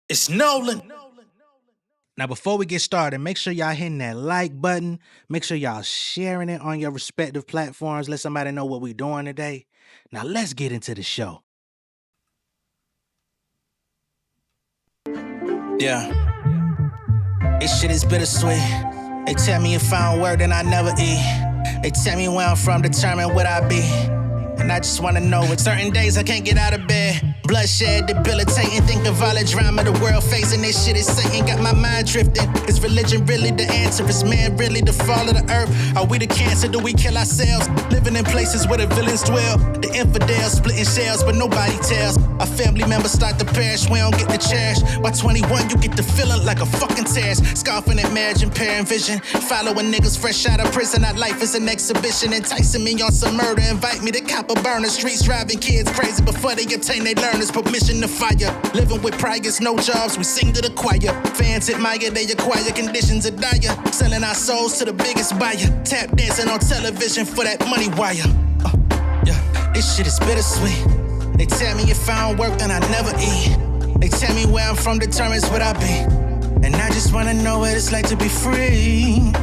It's Nolan. Now, before we get started, make sure y'all hitting that like button. Make sure y'all sharing it on your respective platforms. Let somebody know what we're doing today. Now, let's get into the show. Yeah, this shit is bittersweet. They tell me if I don't work, then I never eat. They tell me where I'm from, determine what I be. And I just wanna know, with certain days I can't get out of bed. Bloodshed, debilitating, think of all the drama the world facing. This shit is Satan, got my mind drifting. Is religion really the answer? Is man really the fall of the earth? Are we the cancer? Do we kill ourselves? Living in places where the villains dwell. The infidels splitting shells, but nobody tells. Our family members start to perish, we don't get the cherish. By 21, you get the feeling like a fucking terrorist. Scoffing at marriage, impairing vision. Following niggas fresh out of prison, our life is an exhibition. Enticing me on some murder, invite me to cop a burner. Streets driving kids crazy before they obtain their learners. Permission to fire. Living with priors, no jobs, we sing to the choir. Fans admire, they acquire, conditions are dire. Selling our souls to the biggest buyer. Tap dancing on television for that money wire. Yeah, this shit is bittersweet. They tell me if I don't work, then I never eat. They tell me where I'm from determines what I be. And I just wanna know what it's like to be free.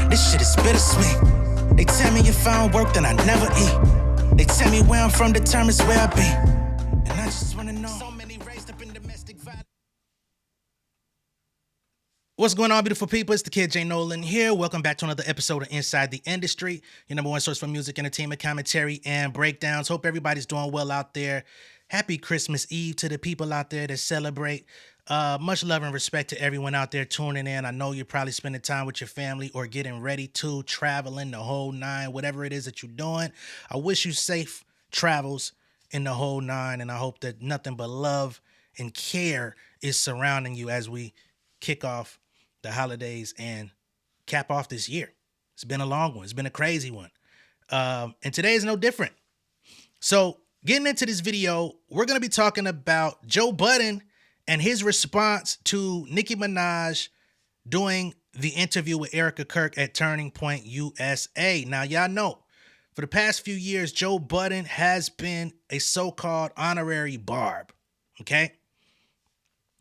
This shit is bittersweet. They tell me if I don't work, then I never eat. They tell me where I'm from determines where I be. And I just wanna know. So many raised up in domestic violence. What's going on, beautiful people? It's the kid J Nolan here. Welcome back to another episode of Inside the Industry, your number one source for music, entertainment, commentary, and breakdowns. Hope everybody's doing well out there. Happy Christmas Eve to the people out there that celebrate. Much love and respect to everyone out there tuning in. I know you're probably spending time with your family or getting ready to, traveling the whole nine, whatever it is that you're doing. I wish you safe travels in the whole nine, and I hope that nothing but love and care is surrounding you as we kick off the holidays and cap off this year. It's been a long one. It's been a crazy one. And today is no different. So getting into this video, we're going to be talking about Joe Budden and his response to Nicki Minaj doing the interview with Erica Kirk at Turning Point USA. Now, y'all know, for the past few years, Joe Budden has been a so-called honorary barb, okay?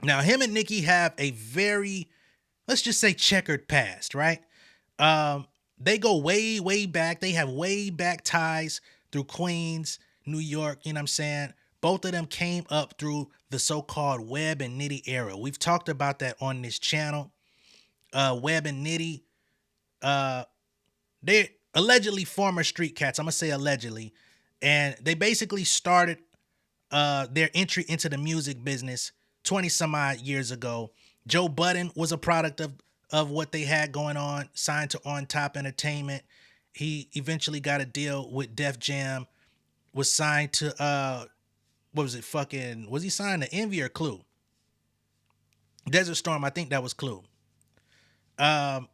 Now, him and Nicki have a very, let's just say, checkered past, right? They go way, way back. They have way back ties through Queens, New York, you know what I'm saying? Both of them came up through the so-called Web and Nitty era. We've talked about that on this channel. Web and Nitty, they're allegedly former street cats. I'm going to say allegedly. And they basically started their entry into the music business 20 some odd years ago. Joe Budden was a product of what they had going on, signed to On Top Entertainment. He eventually got a deal with Def Jam, was signed to, was he signed to Envy or Clue? Desert Storm, I think that was Clue. All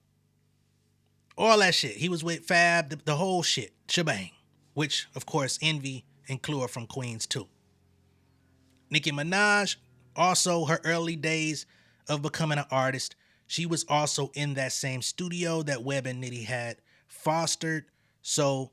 that shit. He was with Fab, the whole shit, shebang. Which, of course, Envy and Clue are from Queens too. Nicki Minaj, also her early days of becoming an artist, she was also in that same studio that Web and Nitty had fostered. So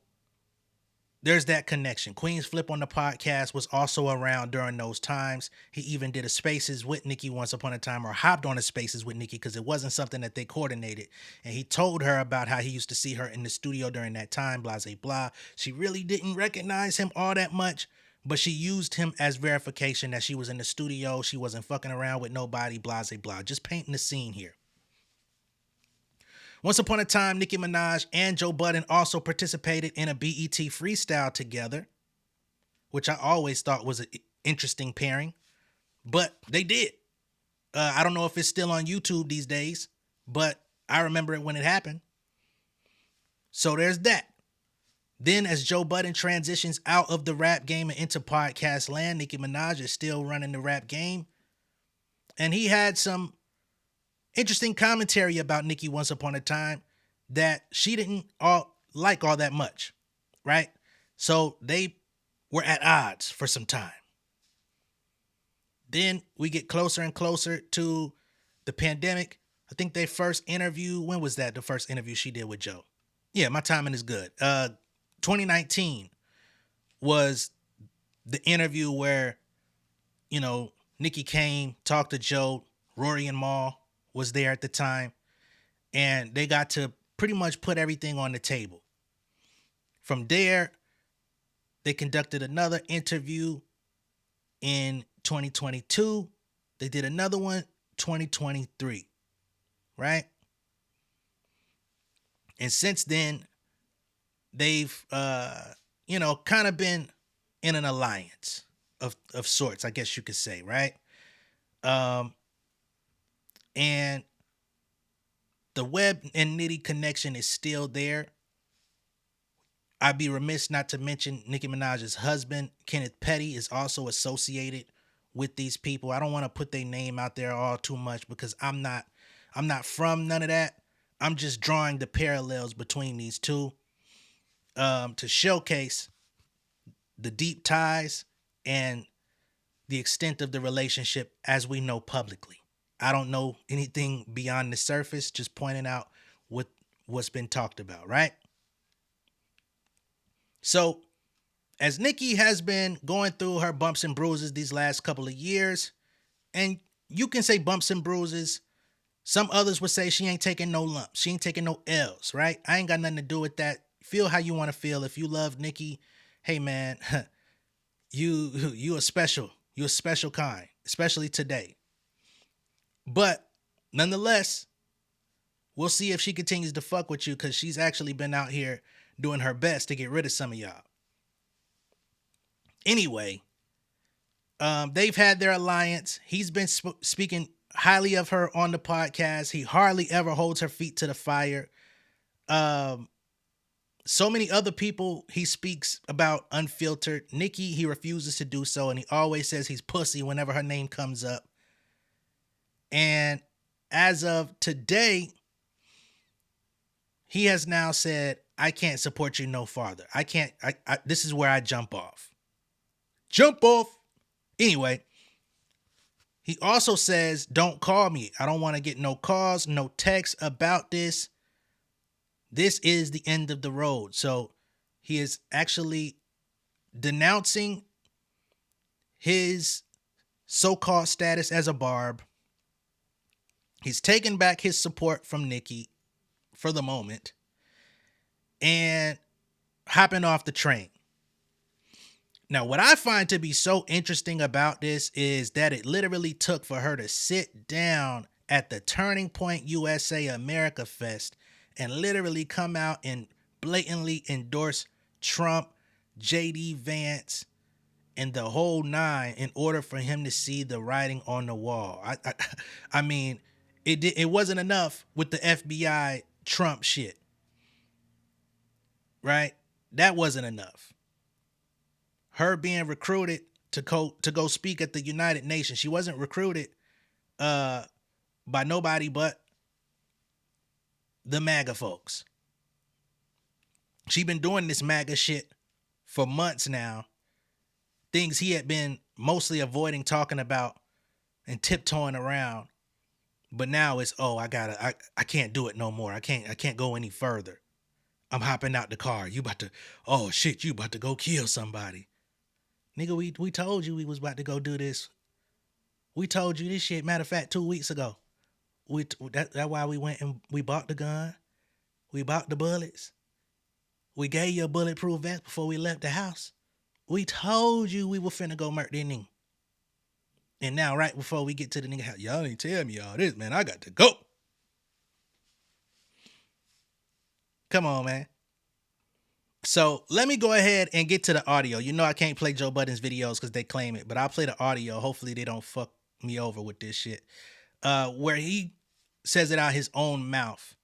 there's that connection. Queens Flip on the podcast was also around during those times. He even did a Spaces with Nicki once upon a time, or hopped on a Spaces with Nicki, because it wasn't something that they coordinated. And he told her about how he used to see her in the studio during that time, blah, blah, blah. She really didn't recognize him all that much, but she used him as verification that she was in the studio. She wasn't fucking around with nobody, blah, blah, blah. Just painting the scene here. Once upon a time, Nicki Minaj and Joe Budden also participated in a BET freestyle together, which I always thought was an interesting pairing, but they did. I don't know if it's still on YouTube these days, but I remember it when it happened. So there's that. Then as Joe Budden transitions out of the rap game and into podcast land, Nicki Minaj is still running the rap game. And he had some interesting commentary about Nicki once upon a time that she didn't like all that much, right? So they were at odds for some time. Then we get closer and closer to the pandemic. I think their first interview, when was that? The first interview she did with Joe? Yeah, my timing is good. 2019 was the interview where, Nicki came, talked to Joe, Rory and Mal was there at the time, and they got to pretty much put everything on the table. From there, they conducted another interview in 2022. They did another one 2023, right? And since then, they've kind of been in an alliance of sorts, I guess you could say, right? And the Webb and Nitty connection is still there. I'd be remiss not to mention Nicki Minaj's husband, Kenneth Petty, is also associated with these people. I don't want to put their name out there all too much because I'm not from none of that. I'm just drawing the parallels between these two to showcase the deep ties and the extent of the relationship as we know publicly. I don't know anything beyond the surface, just pointing out what's been talked about, right? So, as Nicki has been going through her bumps and bruises these last couple of years, and you can say bumps and bruises, some others would say she ain't taking no lumps, she ain't taking no L's, right? I ain't got nothing to do with that. Feel how you want to feel. If you love Nicki, hey man, you a special kind, especially today. But nonetheless, we'll see if she continues to fuck with you because she's actually been out here doing her best to get rid of some of y'all. Anyway, they've had their alliance. He's been speaking highly of her on the podcast. He hardly ever holds her feet to the fire. So many other people he speaks about unfiltered. Nicki, he refuses to do so, and he always says he's pussy whenever her name comes up. And as of today, he has now said, I can't support you no farther. I can't, this is where I jump off. Jump off. Anyway, he also says, don't call me. I don't want to get no calls, no texts about this. This is the end of the road. So he is actually denouncing his so-called status as a barb. He's taken back his support from Nicki for the moment and hopping off the train. Now, what I find to be so interesting about this is that it literally took for her to sit down at the Turning Point USA America Fest and literally come out and blatantly endorse Trump, JD Vance, and the whole nine in order for him to see the writing on the wall. I mean, it wasn't enough with the FBI Trump shit, right? That wasn't enough. Her being recruited to go speak at the United Nations. She wasn't recruited by nobody but the MAGA folks. She been doing this MAGA shit for months now. Things he had been mostly avoiding talking about and tiptoeing around. But now it's, I can't do it no more. I can't go any further. I'm hopping out the car. You about to go kill somebody. Nigga, we told you we was about to go do this. We told you this shit, matter of fact, 2 weeks ago. That's why we went and we bought the gun. We bought the bullets. We gave you a bulletproof vest before we left the house. We told you we were finna go murder that nigga. And now, right before we get to the nigga house, y'all ain't tell me all this, man. I got to go. Come on, man. So let me go ahead and get to the audio. You know I can't play Joe Budden's videos because they claim it, but I'll play the audio. Hopefully they don't fuck me over with this shit. Where he says it out his own mouth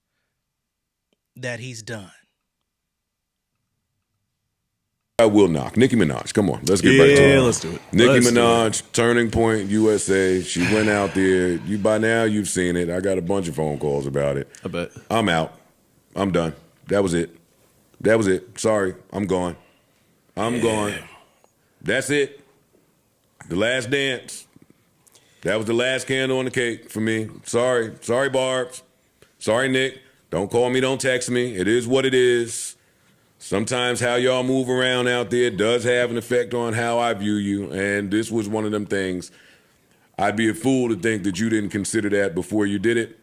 that he's done. I will knock. Nicki Minaj. Come on. Let's get right to it. Yeah, let's do it. Nicki Minaj, Turning Point USA. She went out there. By now, you've seen it. I got a bunch of phone calls about it. I bet. I'm out. I'm done. That was it. Sorry. I'm gone. I'm gone. That's it. The last dance. That was the last candle on the cake for me. Sorry. Sorry, Barbs. Sorry, Nick. Don't call me. Don't text me. It is what it is. Sometimes how y'all move around out there does have an effect on how I view you, and this was one of them things. I'd be a fool to think that you didn't consider that before you did it.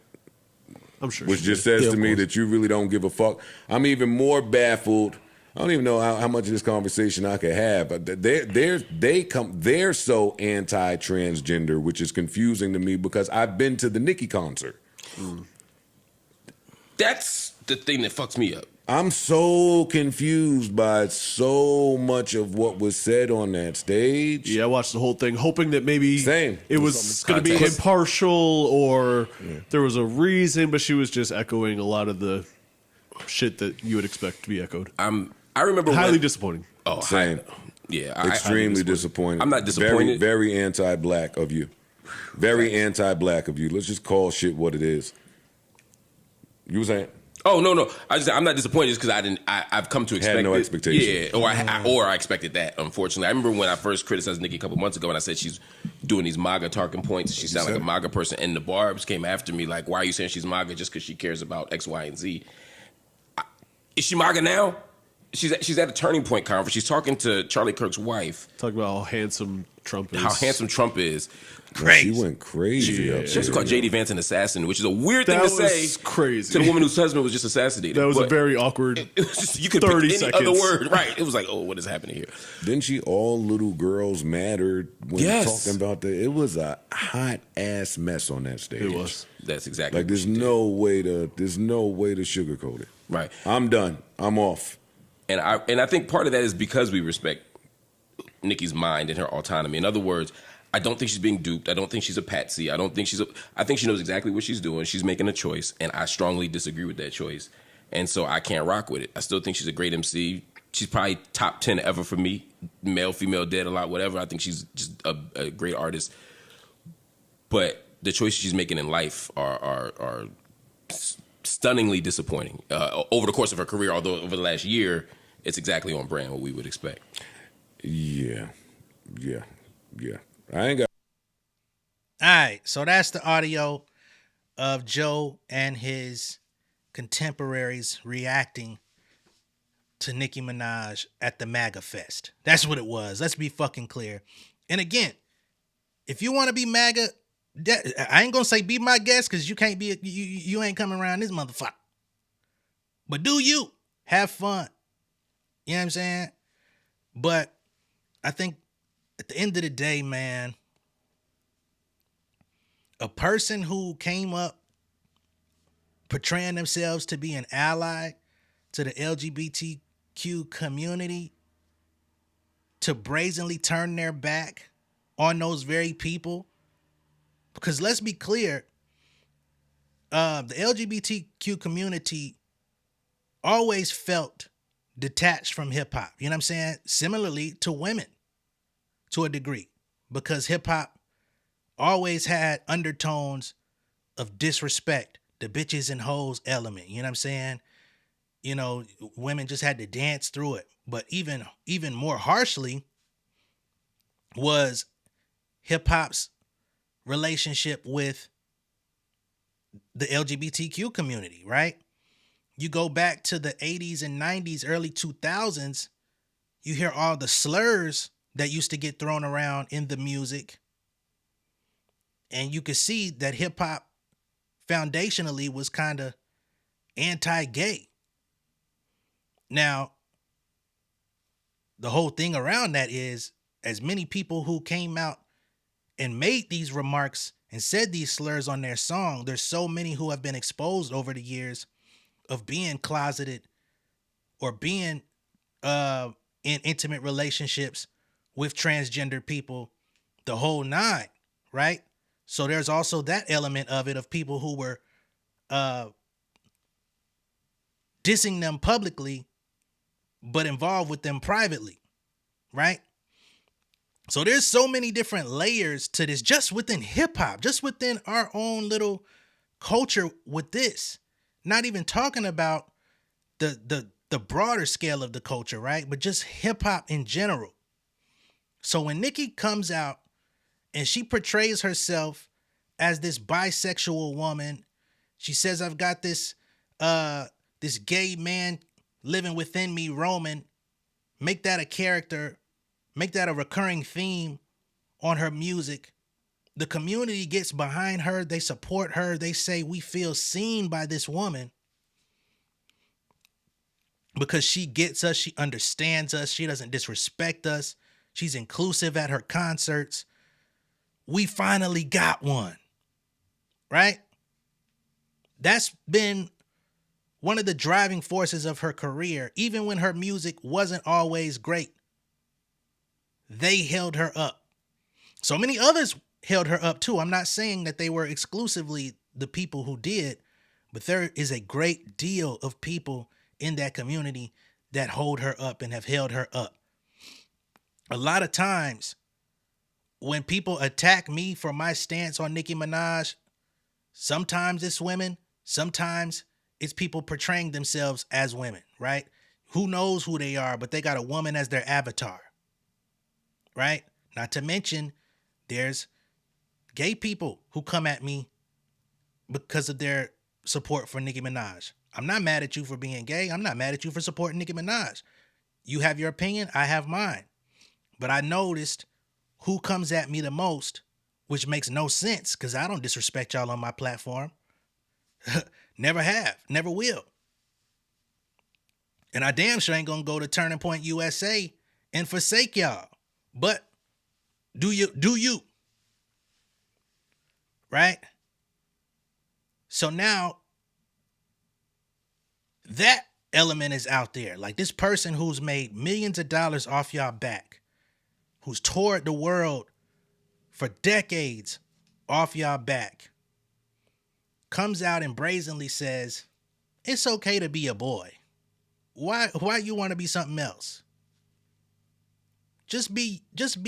I'm sure. Which just says to me that you really don't give a fuck. I'm even more baffled. I don't even know how much of this conversation I could have. But they're so anti-transgender, which is confusing to me because I've been to the Nicki concert. That's the thing that fucks me up. I'm so confused by so much of what was said on that stage. Yeah, I watched the whole thing, hoping that maybe it was going to be Context. impartial or there was a reason, but she was just echoing a lot of the shit that you would expect to be echoed. I remember highly disappointing. Oh, Same. Extremely disappointed. I'm not disappointed. Very, very anti-black of you. Very anti-black of you. Let's just call shit what it is. You were saying? Oh no! I'm not disappointed just because I've come to expect had no it. expectation. Yeah, or I expected that. Unfortunately, I remember when I first criticized Nicki a couple months ago, and I said she's doing these MAGA talking points. She sounded like a MAGA person, and the Barbs came after me like, "Why are you saying she's MAGA just because she cares about X, Y, and Z?" Is she MAGA now? She's at a turning point conference. She's talking to Charlie Kirk's wife. Talking about how handsome Trump is. How handsome Trump is. Crazy. She went crazy. She also called J.D. Vance an assassin, which is a weird thing to say. Crazy. To the woman whose husband was just assassinated. That was a very awkward. It was just, you could 30 pick any seconds. other word, right? It was like, oh, what is happening here? Didn't she? All little girls mattered when talking about that. It was a hot ass mess on that stage. It was. That's exactly. Like there's no way to sugarcoat it. Right. I'm done. I'm off. And I think part of that is because we respect Nicki's mind and her autonomy. In other words, I don't think she's being duped. I don't think she's a patsy. I think she knows exactly what she's doing. She's making a choice, and I strongly disagree with that choice. And so I can't rock with it. I still think she's a great MC. She's probably top 10 ever for me. Male, female, dead, a lot, whatever. I think she's just a great artist. But the choices she's making in life are stunningly disappointing over the course of her career, although over the last year, it's exactly on brand what we would expect. Yeah. I ain't got. All right, so that's the audio of Joe and his contemporaries reacting to Nicki Minaj at the MAGA Fest. That's what it was. Let's be fucking clear. And again, if you want to be MAGA, I ain't gonna say be my guest because you can't be. You ain't coming around this motherfucker. But do you have fun? You know what I'm saying? But I think at the end of the day, man, a person who came up portraying themselves to be an ally to the LGBTQ community to brazenly turn their back on those very people. Because let's be clear, the LGBTQ community always felt detached from hip hop. You know what I'm saying? Similarly to women to a degree, because hip hop always had undertones of disrespect, the bitches and hoes element. You know what I'm saying? You know, women just had to dance through it. But even more harshly was hip hop's relationship with the LGBTQ community, right? You go back to the 80s and 90s, early 2000s, you hear all the slurs that used to get thrown around in the music. And you could see that hip hop foundationally was kind of anti-gay. Now, the whole thing around that is, as many people who came out and made these remarks and said these slurs on their song, there's so many who have been exposed over the years of being closeted or being in intimate relationships with transgender people, the whole nine, right? So there's also that element of it, of people who were dissing them publicly, but involved with them privately, right? So there's so many different layers to this just within hip hop, just within our own little culture with this. Not even talking about the broader scale of the culture, right? But just hip hop in general. So when Nicki comes out and she portrays herself as this bisexual woman, she says, I've got this this gay man living within me, Roman. Make that a character, make that a recurring theme on her music. the community gets behind her, they support her, they say we feel seen by this woman because she gets us, she understands us, she doesn't disrespect us, she's inclusive at her concerts. We finally got one, right? That's been one of the driving forces of her career. Even when her music wasn't always great, they held her up. So many others held her up too. I'm not saying that they were exclusively the people who did, but there is a great deal of people in that community that hold her up and have held her up. A lot of times when people attack me for my stance on Nicki Minaj, sometimes it's women, sometimes it's people portraying themselves as women, right? Who knows who they are, but they got a woman as their avatar, right? Not to mention, there's gay people who come at me because of their support for Nicki Minaj. I'm not mad at you for being gay. I'm not mad at you for supporting Nicki Minaj. You have your opinion, I have mine. But I noticed who comes at me the most, which makes no sense because I don't disrespect y'all on my platform. Never have, never will. And I damn sure ain't gonna go to Turning Point USA and forsake y'all. But do you? Right? So now that element is out there. Like this person who's made millions of dollars off y'all back, who's toured the world for decades off y'all back, comes out and brazenly says, it's okay to be a boy. Why you want to be something else? Just be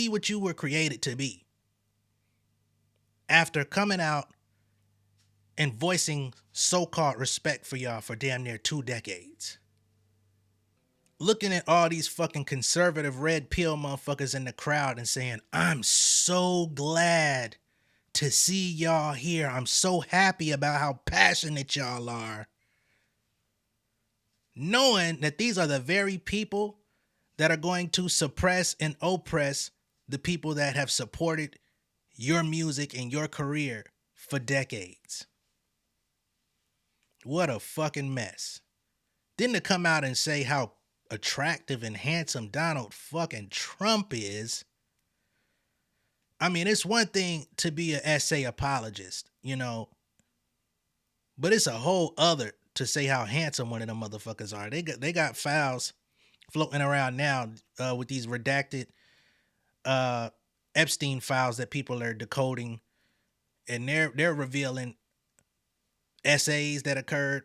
what you were created to be. After coming out and voicing so-called respect for y'all for damn near 2 decades. Looking at all these fucking conservative red pill motherfuckers in the crowd and saying, I'm so glad to see y'all here. I'm so happy about how passionate y'all are. Knowing that these are the very people that are going to suppress and oppress the people that have supported your music and your career for decades. What a fucking mess. Then to come out and say how attractive and handsome Donald fucking Trump is. I mean, it's one thing to be an essay apologist, you know, but it's a whole other to say how handsome one of them motherfuckers are. They got files floating around now with these redacted Epstein files that people are decoding, and they're revealing essays that occurred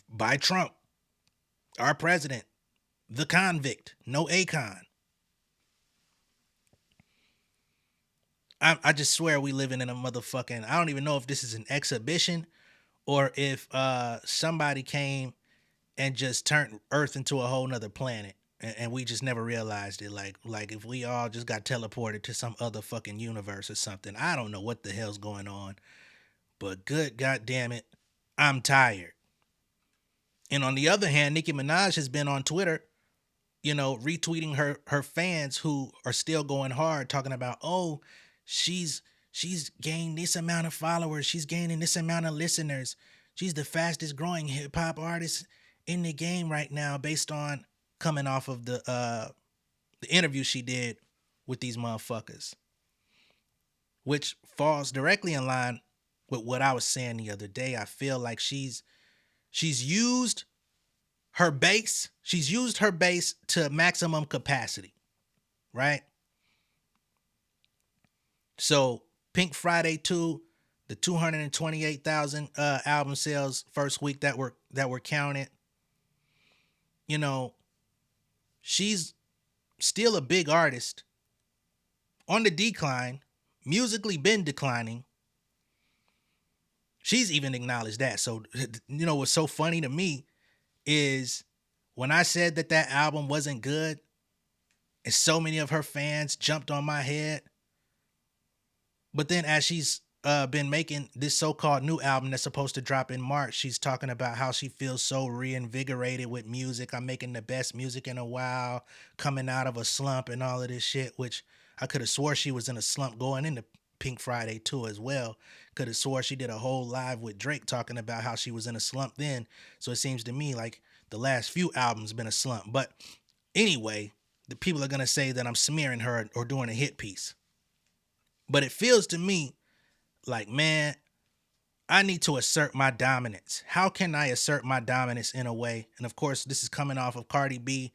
by Trump, our president, the convict, no Akon. I just swear we living in a motherfucking, I don't even know if this is an exhibition or if somebody came and just turned Earth into a whole nother planet and we just never realized it. Like if we all just got teleported to some other fucking universe or something. I don't know what the hell's going on, but good goddamn it, I'm tired. And on the other hand, Nicki Minaj has been on Twitter, you know, retweeting her fans who are still going hard, talking about, oh, she's gained this amount of followers, she's gaining this amount of listeners, she's the fastest growing hip hop artist in the game right now, based on coming off of the interview she did with these motherfuckers, which falls directly in line with what I was saying the other day. I feel like she's used her base. She's used her base to maximum capacity, right? So Pink Friday 2, the 228,000 album sales first week that were counted. You know, she's still a big artist on the decline, musically been declining. She's even acknowledged that. So, you know, what's so funny to me is when I said that album wasn't good and so many of her fans jumped on my head. But then as she's been making this so-called new album that's supposed to drop in March, she's talking about how she feels so reinvigorated with music. I'm making the best music in a while, coming out of a slump and all of this shit, which I could have swore she was in a slump going into Pink Friday too as well. Could have swore she did a whole live with Drake talking about how she was in a slump then. So it seems to me like the last few albums been a slump. But anyway, the people are going to say that I'm smearing her or doing a hit piece. But it feels to me like, man, I need to assert my dominance. How can I assert my dominance in a way? And of course, this is coming off of Cardi B.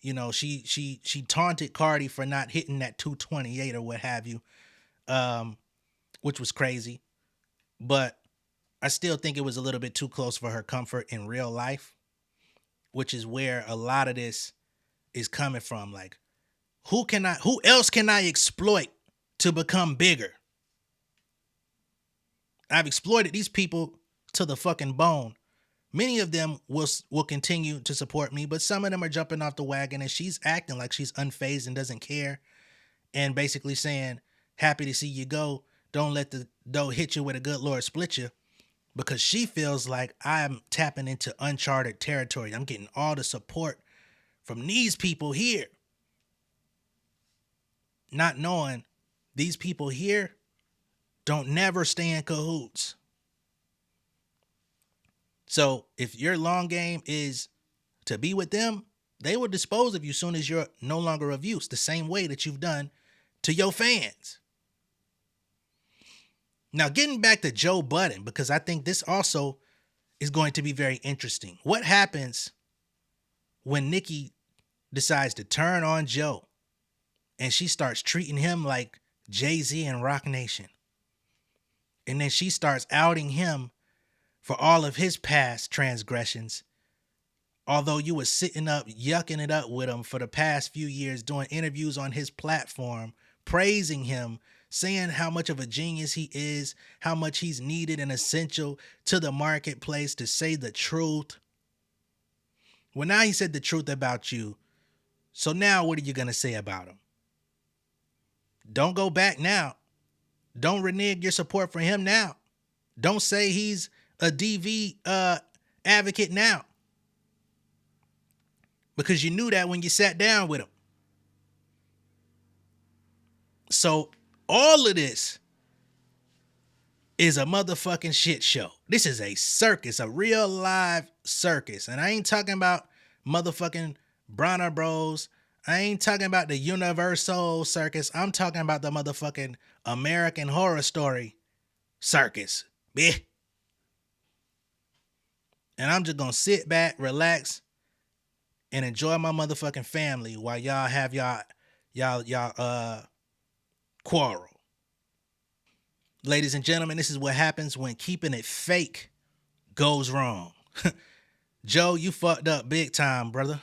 You know, she taunted Cardi for not hitting that 228 or what have you, which was crazy. But I still think it was a little bit too close for her comfort in real life, which is where a lot of this is coming from. Like, who else can I exploit to become bigger? I've exploited these people to the fucking bone. Many of them will continue to support me, but some of them are jumping off the wagon, and she's acting like she's unfazed and doesn't care, and basically saying, happy to see you go. Don't let the dough hit you with a good Lord split you, because she feels like I'm tapping into uncharted territory. I'm getting all the support from these people here. Not knowing these people here don't never stay in cahoots. So if your long game is to be with them, they will dispose of you soon as you're no longer of use, the same way that you've done to your fans. Now, getting back to Joe Budden, because I think this also is going to be very interesting. What happens when Nicki decides to turn on Joe and she starts treating him like Jay-Z and Rock Nation? And then she starts outing him for all of his past transgressions. Although you were sitting up, yucking it up with him for the past few years, doing interviews on his platform, praising him, saying how much of a genius he is, how much he's needed and essential to the marketplace to say the truth. Well, now he said the truth about you. So now what are you going to say about him? Don't go back now. Don't renege your support for him now. Don't say he's a DV advocate now. Because you knew that when you sat down with him. So all of this is a motherfucking shit show. This is a circus, a real live circus. And I ain't talking about motherfucking Bronner Bros. I ain't talking about the Universal Circus. I'm talking about the motherfucking American Horror Story Circus. Bitch. And I'm just gonna sit back, relax, and enjoy my motherfucking family while y'all have y'all quarrel. Ladies and gentlemen, this is what happens when keeping it fake goes wrong. Joe, you fucked up big time, brother.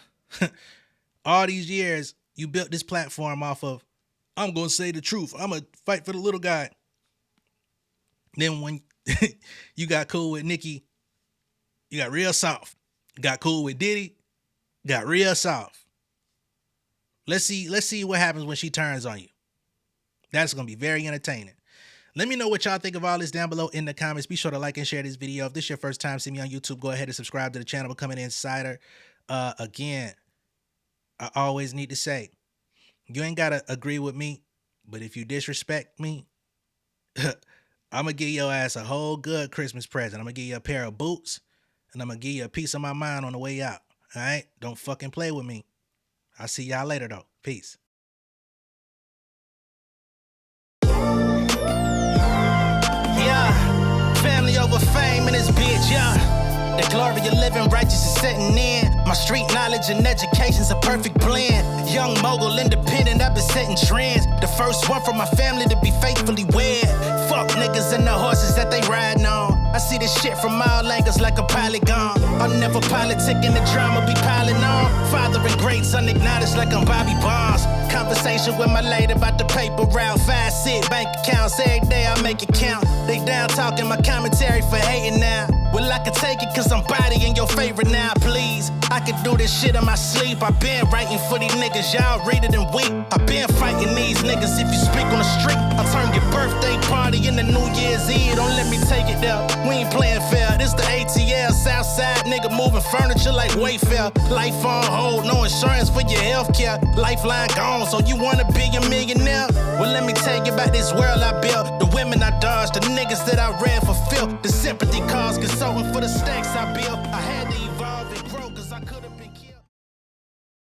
All these years, you built this platform off of, I'm going to say the truth. I'm going to fight for the little guy. Then when you got cool with Nicki, you got real soft. Got cool with Diddy, got real soft. Let's see what happens when she turns on you. That's going to be very entertaining. Let me know what y'all think of all this down below in the comments. Be sure to like and share this video. If this is your first time seeing me on YouTube, go ahead and subscribe to the channel, Become an Insider. Again, I always need to say, you ain't got to agree with me, but if you disrespect me, I'm going to give your ass a whole good Christmas present. I'm going to give you a pair of boots, and I'm going to give you a piece of my mind on the way out. All right? Don't fucking play with me. I'll see y'all later, though. Peace. Yeah, family over fame in this bitch, yeah. The glory of living righteous is setting in. My street knowledge and education's a perfect blend. Young mogul, independent, I've been setting trends. The first one from my family to be faithfully wed. Fuck niggas and the horses that they riding on. I see this shit from all angles like a polygon. I'll never politic and the drama be piling on. Father and great son acknowledged like I'm Bobby Bonds. Conversation with my lady about the paper route. 5 sit bank accounts every day I make it count. They down talking my commentary for hating now. Well, I can take it cause I'm bodying your favorite now, please. I could do this shit in my sleep. I been writing for these niggas, y'all read it and weep. I been fighting these niggas if you speak on the street. I'll turn your birthday party into New Year's Eve. Don't let me take it there. We ain't playing fair. This the ATL south side nigga moving furniture like Wayfair. Life on hold, no insurance for your health care. Lifeline gone, so you wanna be a millionaire? Well, let me tell you about this world I built. The women I dodged, the niggas that I read for filth. The sympathy calls, consulting for the stacks I built. I had to